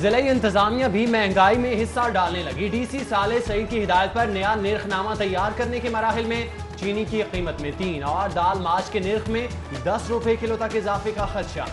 ضلعی انتظامیہ بھی مہنگائی میں حصہ ڈالنے لگی۔ ڈی سی صالح سعید کی ہدایت پر نیا نرخ نامہ تیار کرنے کے مراحل میں چینی کی قیمت میں 3 اور دال ماش کے نرخ میں 10 روپے کلو تک اضافے کا خدشہ۔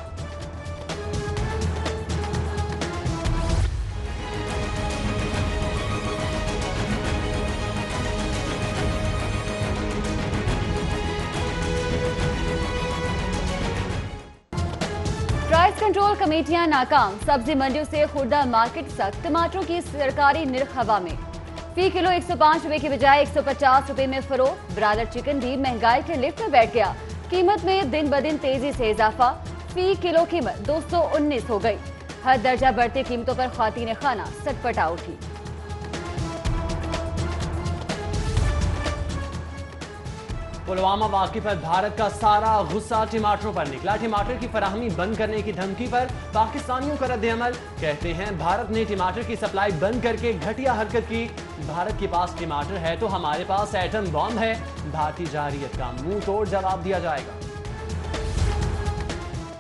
پرائس کنٹرول کمیٹیاں ناکام، سبزی منڈیوں سے خوردہ مارکیٹ تک ٹماٹروں کی سرکاری نرخ ہوا میں، فی کلو 105 روپے کی بجائے 150 روپے میں فروخت۔ برادر چکن بھی مہنگائی کے لفٹ میں بیٹھ گیا، قیمت میں دن بدن تیزی سے اضافہ، فی کلو قیمت 219 ہو گئی۔ ہر درجہ بڑھتی قیمتوں پر خواتین خانہ سٹپٹا اٹھی۔ پلوامہ واقعے پر بھارت کا سارا غصہ ٹماٹروں پر نکلا۔ ٹماٹر کی فراہمی بند کرنے کی دھمکی پر پاکستانیوں کا رد عمل، کہتے ہیں بھارت نے ٹماٹر کی سپلائی بند کر کے گھٹیا حرکت کی۔ بھارت کے پاس ٹماٹر ہے تو ہمارے پاس ایٹم بم ہے، بھارتی جارحیت کا منہ توڑ جواب دیا جائے گا۔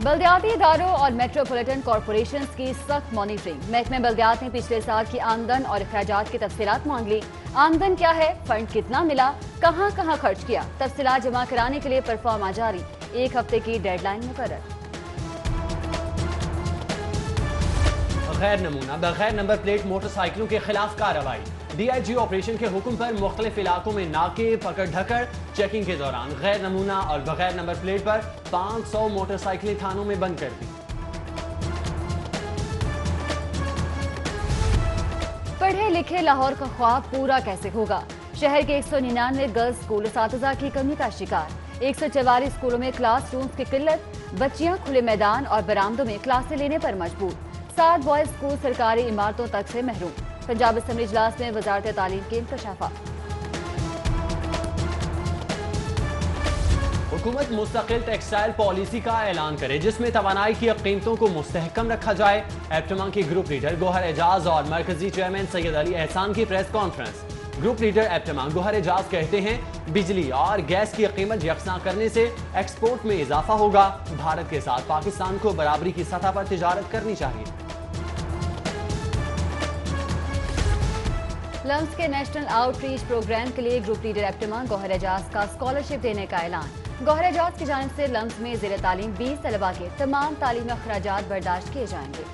بلدیاتی اداروں اور میٹروپولیٹن کارپوریشنز کی سخت مانیٹرنگ۔ محکمہ بلدیات نے پچھلے سال کی آمدن اور اخراجات کی تفصیلات مانگ لی۔ آمدن کیا ہے، فنڈ کتنا ملا، کہاں کہاں خرچ کیا، تفصیلات جمع کرانے کے لیے پرفارما جاری، 1 ہفتے کی ڈیڈ لائن مقرر۔ غیر نمونہ بغیر نمبر پلیٹ موٹر سائیکلوں کے خلاف کارروائی۔ ڈی آئی جی آپریشن کے حکم پر مختلف علاقوں میں ناکے پکڑ دھکڑ، چیکنگ کے دوران غیر نمونہ اور بغیر نمبر پلیٹ پر 500 موٹر سائیکلیں تھانوں میں بند کر دی۔ پڑھے لکھے لاہور کا خواب پورا کیسے ہوگا؟ شہر کے 199 گرلز اسکول اساتذہ کی کمی کا شکار، 144 اسکولوں میں کلاس رومز کی قلت، بچیاں کھلے میدان اور برآمدوں میں کلاسیں لینے پر مجبور، 7 بوائز اسکول سرکاری عمارتوں تک سے محروم۔ پنجاب اسمبلی اجلاس میں وزارت تعلیم کے انکشافات۔ حکومت مستقل ٹیکسٹائل پالیسی کا اعلان کرے جس میں توانائی کی قیمتوں کو مستحکم رکھا جائے۔ ایپٹما کے گروپ لیڈر گوہر اعجاز اور مرکزی چیئرمین سید علی احسان کی press conference. Group leader APTMA Gohar Ejaz کہتے ہیں بجلی اور گیس کی قیمت یکساں کرنے سے ایکسپورٹ میں اضافہ ہوگا، بھارت کے ساتھ پاکستان کو برابری کی سطح پر تجارت کرنی چاہیے۔ لمس کے نیشنل آؤٹ ریچ پروگرام کے لیے گروپ لیڈر ایپٹما گوہر اعجاز کا اسکالرشپ دینے کا اعلان۔ گوہر اعجاز کی جانب سے لمس میں زیر تعلیم 20 طلباء کے تمام تعلیمی اخراجات برداشت کیے جائیں گے۔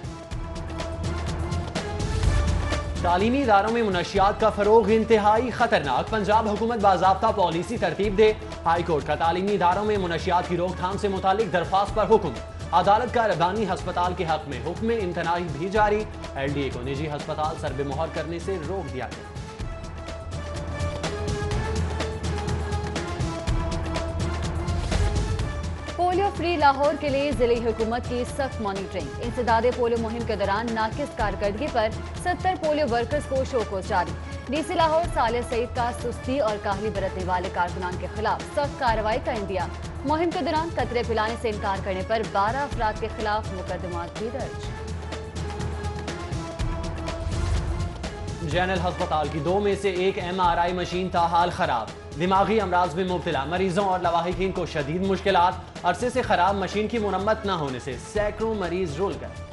تعلیمی اداروں میں منشیات کا فروغ انتہائی خطرناک، پنجاب حکومت باضابطہ پالیسی ترتیب دے۔ ہائی کورٹ کا تعلیمی اداروں میں منشیات کی روک تھام سے متعلق درخواست پر حکم۔ عدالت کا ربانی ہسپتال کے حق میں حکم امتناعی بھی جاری، ایل ڈی اے کو نجی ہسپتال سربے مہر کرنے سے روک دیا گیا۔ پولیو فری لاہور کے لیے ضلعی حکومت کی سخت مانیٹرنگ۔ انسداد پولیو مہم کے دوران ناقص کارکردگی پر 70 پولیو ورکرز کو شوکوز جاری۔ ڈی سی لاہور صالح سعید کا سستی اور کاہلی برتنے والے کارکنان کے خلاف سخت کارروائی کا عندیہ۔ مہم کے دوران قطرے پلانے سے انکار کرنے پر 12 افراد کے خلاف مقدمات بھی درج۔ جنرل ہسپتال کی 2 میں سے 1 MRI مشین تاحال خراب، دماغی امراض میں مبتلا مریضوں اور لواحقین کو شدید مشکلات، عرصے سے خراب مشین کی مرمت نہ ہونے سے سینکڑوں مریض رول گئے۔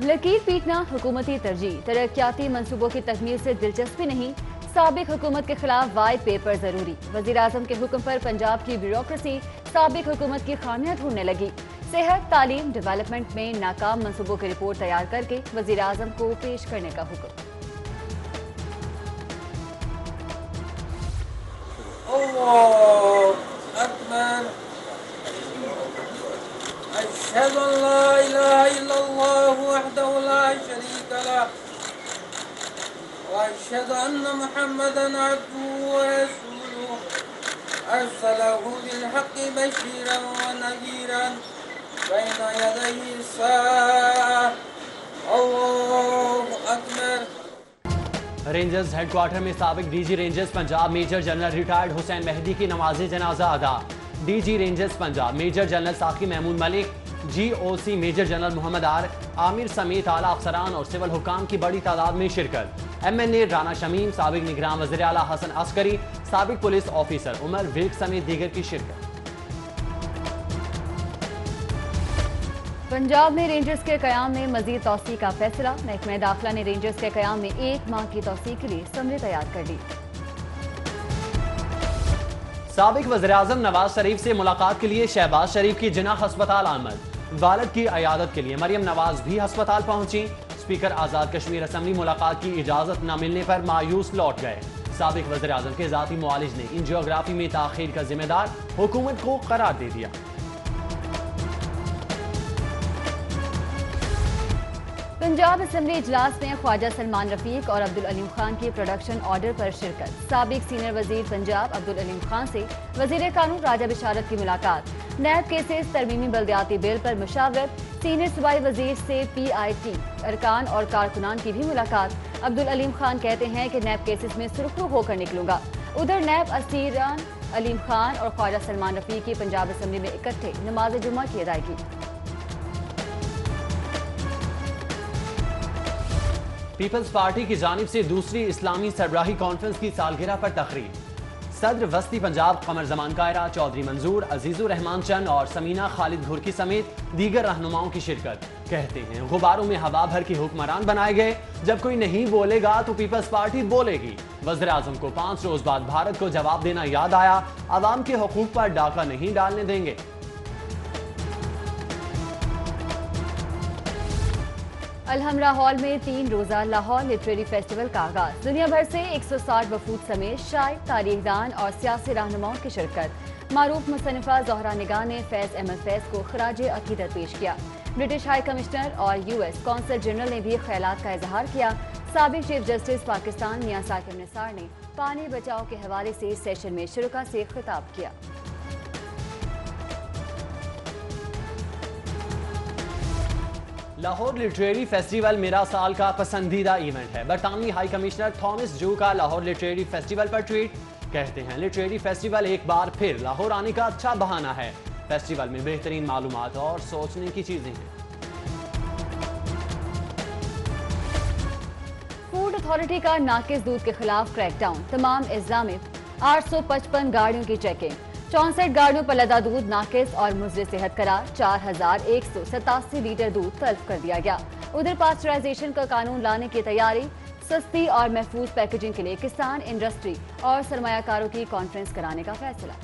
لکیر پیٹنا حکومتی ترجیح، ترقیاتی منصوبوں کی تکمیل سے دلچسپی نہیں، سابق حکومت کے خلاف وائٹ پیپر ضروری۔ وزیراعظم کے حکم پر پنجاب کی بیوروکریسی سابق حکومت کی خامیاں ڈھونڈنے لگی۔ صحت، تعلیم، ڈیولپمنٹ میں ناکام منصوبوں کی رپورٹ تیار کر کے وزیراعظم کو پیش کرنے کا حکم۔ اللہ اکبر، اشہد ان لا الہ الا اللہ وحدہ لا شریک لہ واشہد ان محمدا عبدہ ورسولہ ارسلہ بالحق بشیرا ونذیرا بین یدی الساعة۔ اللہ اکبر۔ رینجرز ہیڈ کوارٹر میں سابق D G rangers Punjab major general retired Hussain Mehdi کی نماز جنازہ ادا۔ D G rangers Punjab major general Saqi Mehmood Malik, G O C major general Muhammad Aamir سمیت اعلیٰ افسران اور سول حکام کی بڑی تعداد میں شرکت۔ ایم این اے رانا شمیم، سابق نگراں وزیر اعلیٰ حسن عسکری، سابق پولیس آفیسر عمر ویلک سمیت دیگر کی شرکت۔ पंजाब में रेंजर्स के क़याम में मजीद तौसी का फैसला। महकमा दाखिला ने रेंजर्स के क़याम में 1 माह की तौसी के लिए समरी तैयार कर ली। साबिक वज़ीर-ए-आज़म नवाज शरीफ से मुलाकात के लिए शहबाज शरीफ की जिन्ना अस्पताल आमद। वालिद की अयादत के लिए मरियम नवाज भी अस्पताल पहुंची। स्पीकर आज़ाद कश्मीर असम्बली मुलाकात की इजाज़त न मिलने पर मायूस लौट गए। साबिक वज़ीर-ए-आज़म के ज़ाती मुआलिज ने एंजियोग्राफी में ताख़ीर का जिम्मेदार हुकूमत को करार दे दिया। पंजाब असम्बली इजलास में ख्वाजा सलमान रफीक और अब्दुल अलीम खान की प्रोडक्शन ऑर्डर पर शिरकत। साबिक सीनियर वजीर पंजाब अब्दुल अलीम खान से वजीर कानून राजा बिशारत की मुलाकात। नैब केसेस तरमीमी बल्दियाती बिल पर मुशावरत। सीनियर सूबाई वजीर से PIT अरकान और कारकुनान की भी मुलाकात। अब्दुल अलीम खान कहते हैं कि नैब केसेस में सुरखरू होकर निकलूंगा। उधर नैब असीरान अलीम खान और ख्वाजा सलमान रफीक की पंजाब असम्बली में इकट्ठे नमाज जुमा की अदायगी। पीपल्स पार्टी की जानिब से दूसरी इस्लामी सरबराही कॉन्फ्रेंस की सालगिरह पर तकरीर। सदर वस्ती पंजाब कमर जमान कायरा, चौधरी मंजूर, अजीजुर रहमान चंद और समीना खालिद घुरकी समेत दीगर रहनुमाओं की शिरकत। कहते हैं गुब्बारों में हवा भर के हुक्मरान बनाए गए। जब कोई नहीं बोलेगा तो पीपल्स पार्टी बोलेगी। वज़ीर आज़म को 5 रोज बाद भारत को जवाब देना याद आया। अवाम के हुकूक पर डाका नहीं डालने देंगे। अलहमरा हॉल में 3 रोजा लाहौर लिटरेरी फेस्टिवल का आगाज। दुनिया भर से 160 वफूद समेत शायर, तारीखदान और सियासी रहनुमाओं की शिरकत। मारूफ मुसन्निफा ज़ोहरा निगाह ने फैज़ अहमद फैज़ को खराज अकीदत पेश किया। ब्रिटिश हाई कमिश्नर और US कौंसल जनरल ने भी ख्यालात का इजहार किया। साबिक चीफ जस्टिस पाकिस्तान मियां साकिब निसार ने पानी बचाओ के हवाले से सेशन में शुरका से खिताब किया। लाहौर लिटरेरी फेस्टिवल मेरा साल का पसंदीदा इवेंट है। बरतानवी हाई कमिश्नर थॉमस जू का लाहौर लिटरेरी फेस्टिवल पर ट्वीट। कहते हैं लिटरेरी फेस्टिवल एक बार फिर लाहौर आने का अच्छा बहाना है। फेस्टिवल में बेहतरीन मालूमात और सोचने की चीजें हैं। फूड अथॉरिटी का नाकिस दूध के खिलाफ क्रैकडाउन। तमाम अजला में 855 गाड़ियों की चेकिंग। 64 गाड़ियों पर लदा दूध नाकिस और मुज़र सेहत करार। 4187 लीटर दूध तल्फ कर दिया गया। उधर पास्चराइजेशन का कानून लाने की तैयारी। सस्ती और महफूज पैकेजिंग के लिए किसान, इंडस्ट्री और सरमायाकारों की कॉन्फ्रेंस कराने का फैसला।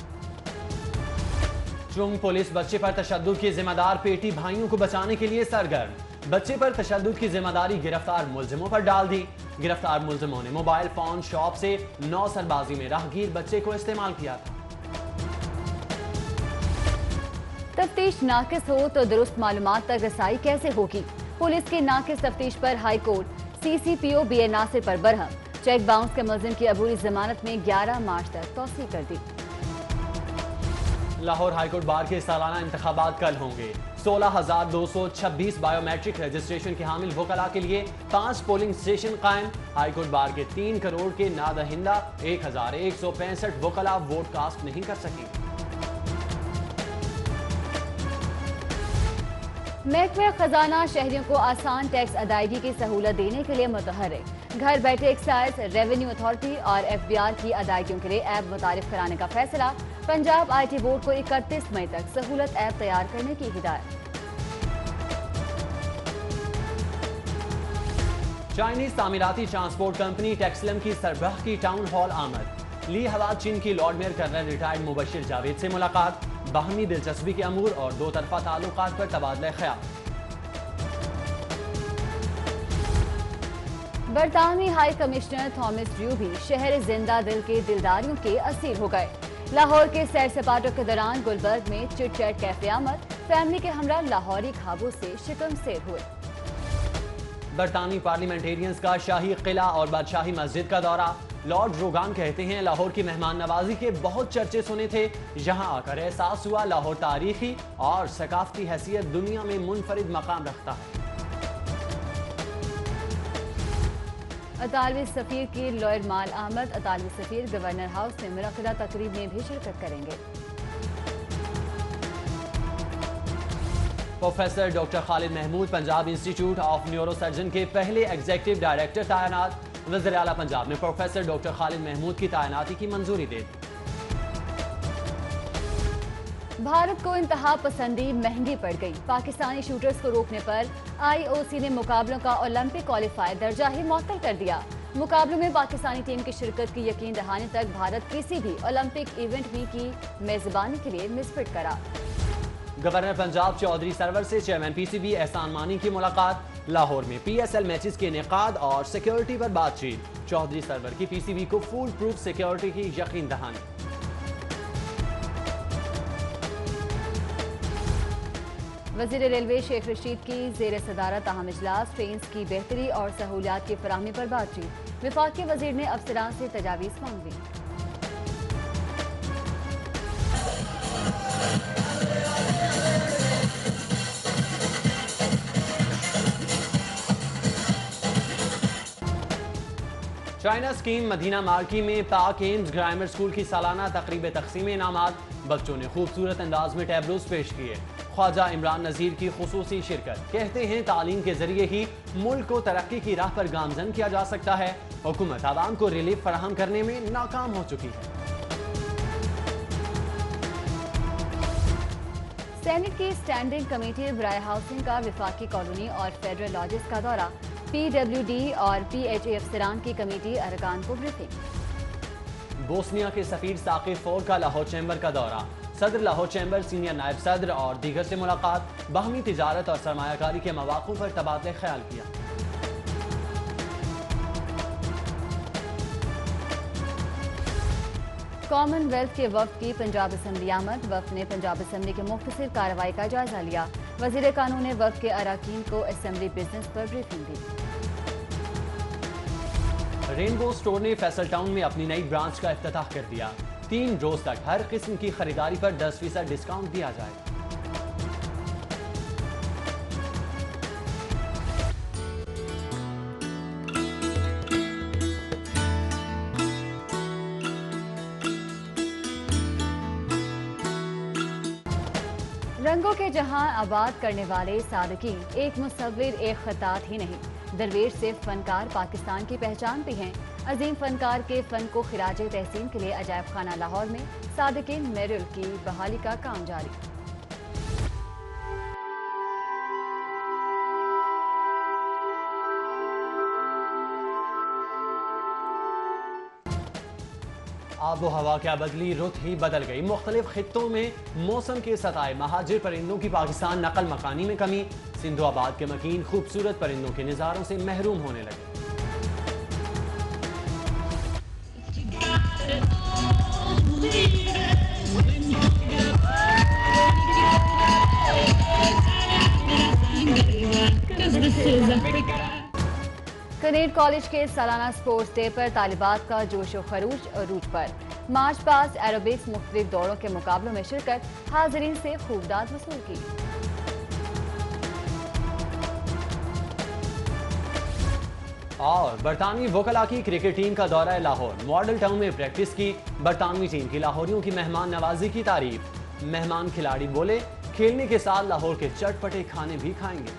चुंग पुलिस बच्चे पर तशद्दुद के जिम्मेदार पेटी भाइयों को बचाने के लिए सरगर्म। बच्चे पर तशद्दुद की जिम्मेदारी गिरफ्तार मुलजिमों पर डाल दी। गिरफ्तार मुलजिमों ने मोबाइल फोन शॉप से 9 सरबाजी में राहगीर बच्चे को इस्तेमाल किया था। तफ्तीश नाकिस हो तो दुरुस्त मालूमात तक रसाई कैसे होगी? पुलिस की नाकिस तफ्तीश पर high court CCPO BA Nasir पर बरहम। चेक बाउंस के मुलजिम की अबूरी जमानत में 11 मार्च तक तौसी कर दी। लाहौर हाईकोर्ट बार के सालाना इंतखाबात कल होंगे। 16,226 बायोमेट्रिक रजिस्ट्रेशन के हामिल वकला के लिए 5 पोलिंग स्टेशन कायम। हाईकोर्ट बार के 3 करोड़ के नादहिंदा 1165 वकला वोट कास्ट नहीं कर सकेंगे। महकमा खजाना शहरियों को आसान टैक्स अदायगी की सहूलत देने के लिए मुतहर्रिक। घर बैठे एक्साइज, रेवेन्यू अथॉरिटी और FBR की अदायगियों के लिए ऐप मुतारिफ कराने का फैसला। पंजाब IT बोर्ड को 31 मई तक सहूलत ऐप तैयार करने की हिदायत। चाइनीज तामीराती ट्रांसपोर्ट कंपनी टेक्सलम की सरबराह की टाउन हॉल आमद। ली हवाद चीन की lord mayor colonel retired Mubashir Javed से मुलाकात। बाहमी दिलचस्पी के अमूर और 2 तरफा ताल्लुकात पर तबादला ख्याल। बरतानवी हाई कमिश्नर थॉमस ड्रू भी शहर जिंदा दिल के दिलदारियों के असीर हो गए। लाहौर के सैर सपाटों के दौरान गुलबर्ग में चिट चैट कैफे आमद। फैमिली के हमरा लाहौरी खाबों से शिकम सेर हुए। बरतानवी पार्लियामेंटेरियंस का शाही किला और बादशाही मस्जिद का दौरा। लॉर्ड रोगान कहते हैं लाहौर की मेहमान नवाजी के बहुत चर्चे सुने थे। यहाँ आकर एहसास हुआ लाहौर तारीखी और सकाफती हैसियत दुनिया में मुनफरिद मकाम रखता है। अतालवी सफीर की लॉयर माल अहमद अतालवी सफीर गवर्नर हाउस में मुनक्किदा तकरीब में भी शिरकत करेंगे। Professor doctor Khalid Mahmood Punjab institute of neurosurgeon के पहले एग्जीक्यूटिव डायरेक्टर तैनात। वज़ीर आला पंजाब ने प्रोफेसर डॉक्टर खालिद महमूद की तैनाती की मंजूरी दे दी। भारत को इंतहा पसंदी महंगी पड़ गई। पाकिस्तानी शूटर्स को रोकने पर IOC ने मुकाबलों का ओलंपिक क्वालिफायर दर्जा ही मुअत्तल कर दिया। मुकाबलों में पाकिस्तानी टीम की शिरकत की यकीन दहाने तक भारत किसी भी ओलंपिक इवेंट में की मेजबानी के लिए मिसफिट करा। गवर्नर पंजाब चौधरी सरवर से चेयरमैन PCB एहसान मानी की मुलाकात। लाहौर में PSL मैचेस के इनेकाद और सिक्योरिटी पर बातचीत। चौधरी सरवर की PCB को फुल प्रूफ सिक्योरिटी की यकीन दहानी। वजीर रेलवे शेख रशीद की जेर सदारत अहम इजलास। ट्रेन की बेहतरी और सहूलियात की फराहमी पर बातचीत। विफाकी वजीर ने अफसरान से तजावीज़ मांगी। चाइना स्कीम मदीना मार्की में पाक एम्स ग्रामर स्कूल की सालाना तकरीब तकसीम इनामात। बच्चों ने खूबसूरत अंदाज में टैबलोस पेश किए। ख्वाजा इमरान नज़ीर की खुसूसी शिरकत। कहते हैं तालीम के जरिए ही मुल्क को तरक्की की राह पर गामजन किया जा सकता है। हुकूमत आवाम को रिलीफ फराहम करने में नाकाम हो चुकी है। सेनेट की स्टैंडिंग कमेटी बराए हाउसिंग का विफाकी कॉलोनी और फेडरल लॉजेस का दौरा। PWD और PHA अफसरान की कमेटी अरकान को ब्रीफिंग। बोस्निया के सफीर साकिब फोर का लाहौर चैम्बर का दौरा। सदर लाहौर चैम्बर, सीनियर नायब सदर और दीगर से मुलाकात। बाहमी तिजारत और सरमायाकारी के मौक़ों पर तबादले ख्याल किया। कॉमनवेल्थ के वफ्द की पंजाब असम्बली आमद। वफ्द ने पंजाब असम्बली की मुख्तसर कार्रवाई का जायजा लिया। वजीर कानून ने वफ्द के अरकान को असम्बली बिजनेस पर ब्रीफिंग दी। रेनबो स्टोर ने फैसल टाउन में अपनी नई ब्रांच का इफ्तिताह कर दिया। 3 रोज तक हर किस्म की खरीदारी पर 10% डिस्काउंट दिया जाए। रंगों के जहां आबाद करने वाले सादकीन एक मुसव्विर, एक खतात ही नहीं, दरवेश सिर्फ फनकार पाकिस्तान की पहचान भी हैं। अजीम फनकार के फन को खिराज तहसीन के लिए अजायब खाना लाहौर में सादकीन मेरिल की बहाली का काम जारी। आबो हवा क्या बदली, रुत ही बदल गई। मुख्तलिफ खित्तों में मौसम के सताए महाजिर परिंदों की पाकिस्तान नकल मकानी में कमी। सिंधुआबाद के मकीन खूबसूरत परिंदों के नज़ारों से महरूम होने लगे। कनेट कॉलेज के सालाना स्पोर्ट्स डे पर तालिबात का जोश व खरूज अरूज पर। मार्च पास्ट, एरोबिक्स, मुख्तलिफ दौड़ों के मुकाबलों में शिरकत। हाजिरीन से खूब दाद वसूल की। और बरतानवी वकला की क्रिकेट टीम का दौरा लाहौर। मॉडल टाउन में प्रैक्टिस की। बरतानवी टीम की लाहौरियों की मेहमान नवाजी की तारीफ। मेहमान खिलाड़ी बोले, खेलने के साथ लाहौर के चटपटे खाने भी खाएंगे।